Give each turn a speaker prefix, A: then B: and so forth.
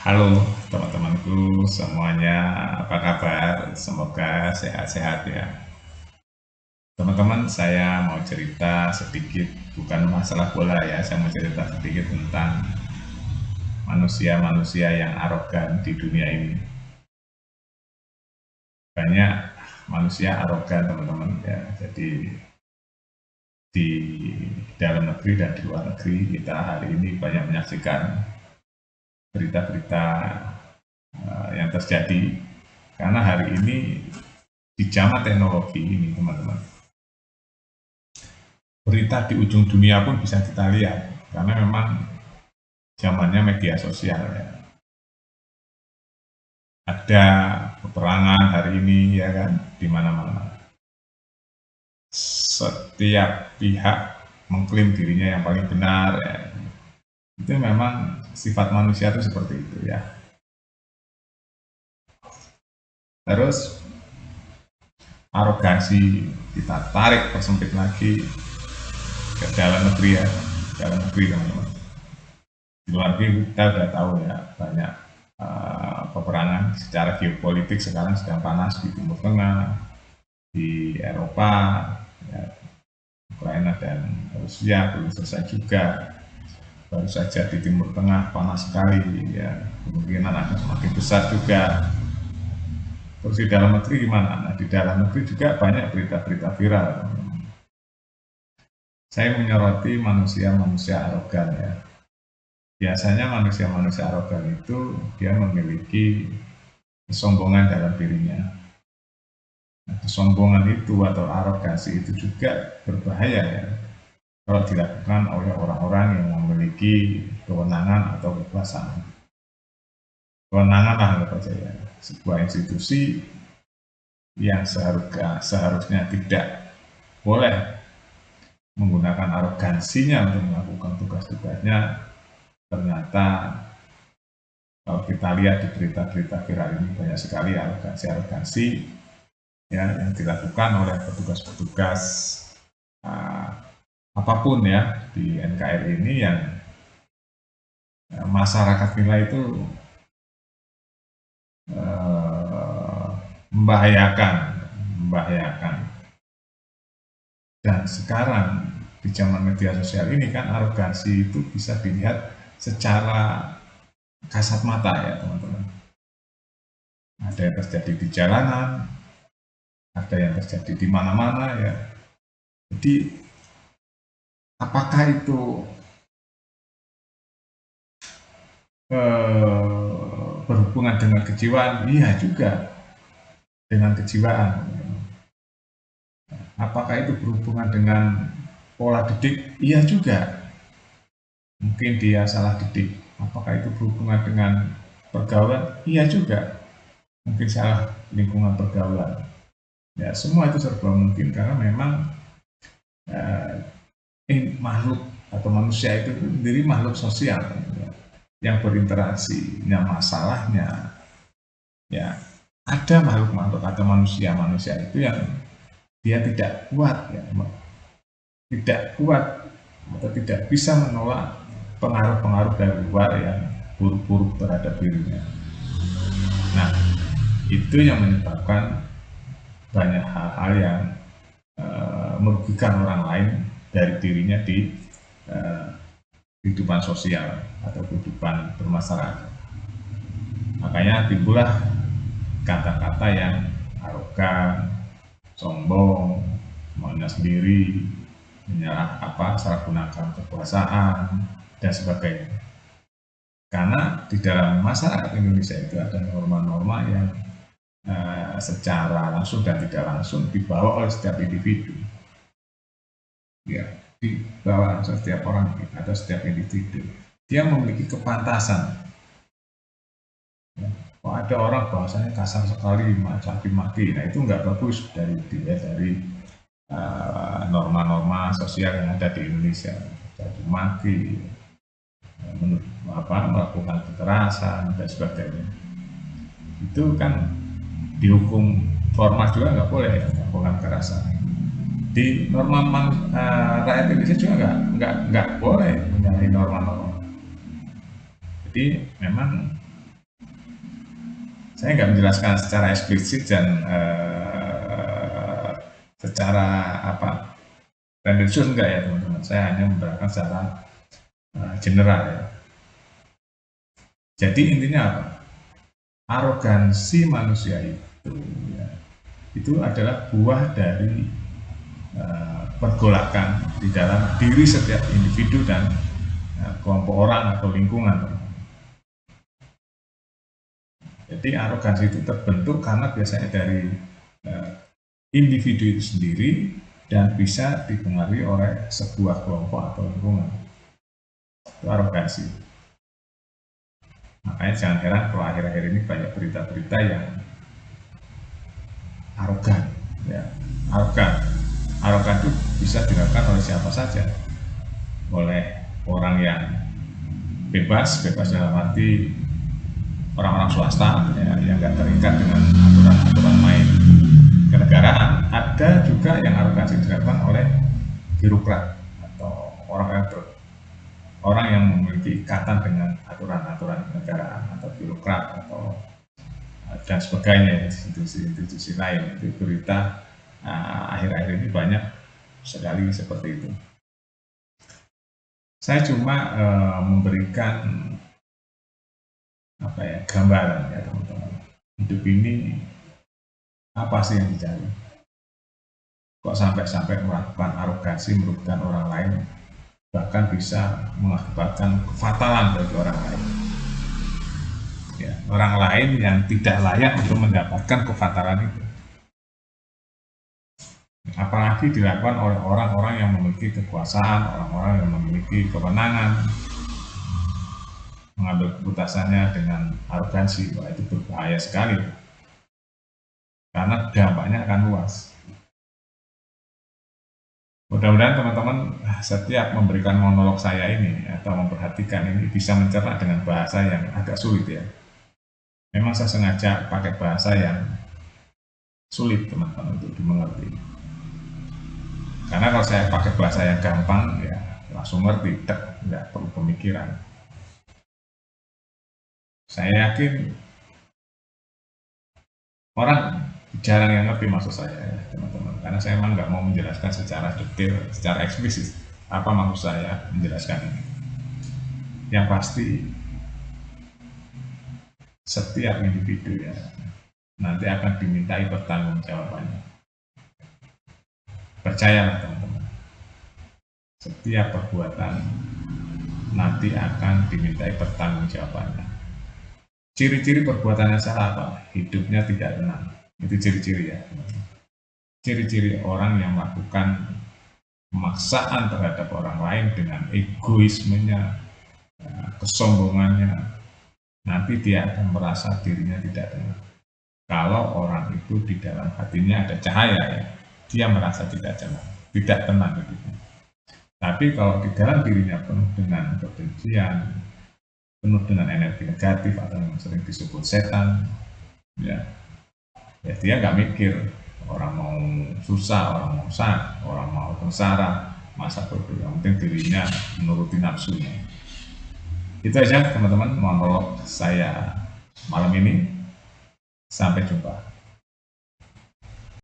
A: Halo teman-temanku semuanya, apa kabar? Semoga sehat-sehat ya. Teman-teman, saya mau cerita sedikit, bukan masalah bola ya, saya mau cerita sedikit tentang manusia-manusia yang arogan di dunia ini. Banyak manusia arogan teman-teman ya, jadi di dalam negeri dan di luar negeri kita hari ini banyak menyaksikan berita-berita yang terjadi karena hari ini di zaman teknologi ini teman-teman, berita di ujung dunia pun bisa kita lihat karena memang zamannya media sosial ya. Ada peperangan hari ini ya kan di mana-mana. Setiap pihak mengklaim dirinya yang paling benar ya. Itu memang sifat manusia itu seperti itu ya. Terus arogansi kita tarik persempit lagi ke dalam negeri ya, dalam negeri teman-teman. Di luar negeri kita sudah tahu ya, banyak peperangan secara geopolitik sekarang sedang panas di Timur Tengah, di Eropa, ya, Ukraina dan Rusia belum selesai juga. Baru saja di Timur Tengah panas sekali, ya kemungkinan akan semakin besar juga. Terus di dalam negeri gimana? Nah, di dalam negeri juga banyak berita-berita viral. Saya menyoroti manusia-manusia arogan ya. Biasanya manusia-manusia arogan itu dia memiliki kesombongan dalam dirinya. Nah, kesombongan itu atau arogansi itu juga berbahaya ya kalau dilakukan oleh orang-orang yang memiliki kewenangan atau kekuasaan. Kewenangan lah anggap aja ya, sebuah institusi yang seharusnya tidak boleh menggunakan arogansinya untuk melakukan tugas-tugasnya, ternyata kalau kita lihat di berita-berita viral ini banyak sekali arogansi-arogansi ya yang dilakukan oleh petugas-petugas apapun ya di NKRI ini yang masyarakat nilai itu membahayakan, membahayakan. Dan sekarang di zaman media sosial ini kan arogansi itu bisa dilihat secara kasat mata ya teman-teman. Ada yang terjadi di jalanan, ada yang terjadi di mana-mana ya. Jadi apakah itu berhubungan dengan kejiwaan? Iya juga, dengan kejiwaan. Apakah itu berhubungan dengan pola didik? Iya juga. Mungkin dia salah didik. Apakah itu berhubungan dengan pergaulan? Iya juga. Mungkin salah lingkungan pergaulan. Ya, semua itu serba mungkin karena memang makhluk atau manusia itu sendiri makhluk sosial ya, yang berinteraksi. Nah, masalahnya ya ada makhluk-makhluk atau manusia itu yang dia tidak kuat ya, tidak kuat atau tidak bisa menolak pengaruh-pengaruh dari luar yang buruk-buruk terhadap dirinya. Nah, itu yang menyebabkan banyak hal-hal yang merugikan orang lain dari dirinya di kehidupan sosial atau kehidupan bermasyarakat. Makanya timbullah kata-kata yang arogan, sombong, maunya sendiri, salah gunakan kekuasaan dan sebagainya. Karena di dalam masyarakat Indonesia itu ada norma-norma yang secara langsung dan tidak langsung dibawa oleh setiap individu. Ya, dibawa oleh setiap orang atau setiap individu. Dia memiliki kepantasan. Ya, kalau ada orang bahasanya kasar sekali, caci maki, nah itu nggak bagus dari norma-norma sosial yang ada di Indonesia. Caci maki, melakukan kekerasan dan sebagainya. Itu kan dihukum formal juga nggak boleh ya, melakukan kekerasan. Di norma rakyat Indonesia juga nggak boleh menyalahi norma-norma. Jadi memang Saya nggak menjelaskan secara eksplisit dan secara apa tendensius enggak ya teman-teman. Saya hanya menerangkan secara general ya. Jadi intinya apa? Arogansi manusia itu ya, itu adalah buah dari pergolakan di dalam diri setiap individu dan kelompok orang atau lingkungan. Jadi arogansi itu terbentuk karena biasanya dari individu itu sendiri dan bisa dipengaruhi oleh sebuah kelompok atau lingkungan. Itu arogansi. Makanya jangan heran kalau akhir-akhir ini banyak berita-berita yang arogan, ya. Arogan itu bisa dilakukan oleh siapa saja, oleh orang yang bebas dalam arti orang-orang swasta ya, yang nggak terikat dengan aturan-aturan main kenegaraan. Ada juga yang arogansi dilakukan oleh birokrat atau orang yang memiliki ikatan dengan aturan-aturan kenegaraan atau birokrat atau dan sebagainya, institusi lain. Itu berita akhir-akhir ini banyak sekali seperti itu. Saya cuma memberikan gambaran ya teman-teman. Hidup ini apa sih yang dicari? Kok sampai melakukan arogansi merugikan orang lain, bahkan bisa mengakibatkan kefatalan bagi orang lain. Ya, orang lain yang tidak layak untuk mendapatkan kefatalan itu. Apalagi dilakukan oleh orang-orang yang memiliki kekuasaan, orang-orang yang memiliki kewenangan, mengambil keputusannya dengan arogansi. Wah, itu berbahaya sekali karena dampaknya akan luas. Mudah-mudahan teman-teman setiap memberikan monolog saya ini atau memperhatikan ini bisa mencerna dengan bahasa yang agak sulit ya. Memang saya sengaja pakai bahasa yang sulit teman-teman untuk dimengerti. Karena kalau saya pakai bahasa yang gampang ya langsung ngerti, tidak perlu pemikiran. Saya yakin orang jarang yang ngerti maksud saya ya teman-teman, karena saya memang nggak mau menjelaskan secara detail, secara eksplisit apa maksud saya menjelaskan ini. Yang pasti setiap individu ya nanti akan dimintai pertanggungjawabannya. Percayalah teman-teman, setiap perbuatan nanti akan dimintai pertanggungjawabannya. Ciri-ciri perbuatannya salah apa? Hidupnya tidak tenang. Itu ciri-ciri ya. Ciri-ciri orang yang melakukan pemaksaan terhadap orang lain dengan egoismenya, kesombongannya, nanti dia akan merasa dirinya tidak tenang. Kalau orang itu di dalam hatinya ada cahaya ya, dia merasa tidak tenang hidupnya. Tapi kalau di dalam dirinya penuh dengan kebencian, penuh dengan energi negatif atau yang sering disebut setan, ya dia nggak mikir orang mau susah, orang mau sakit, orang mau sengsara, masa bodoh, yang penting dirinya menuruti nafsunya. Itu aja teman-teman monolog saya malam ini. Sampai jumpa.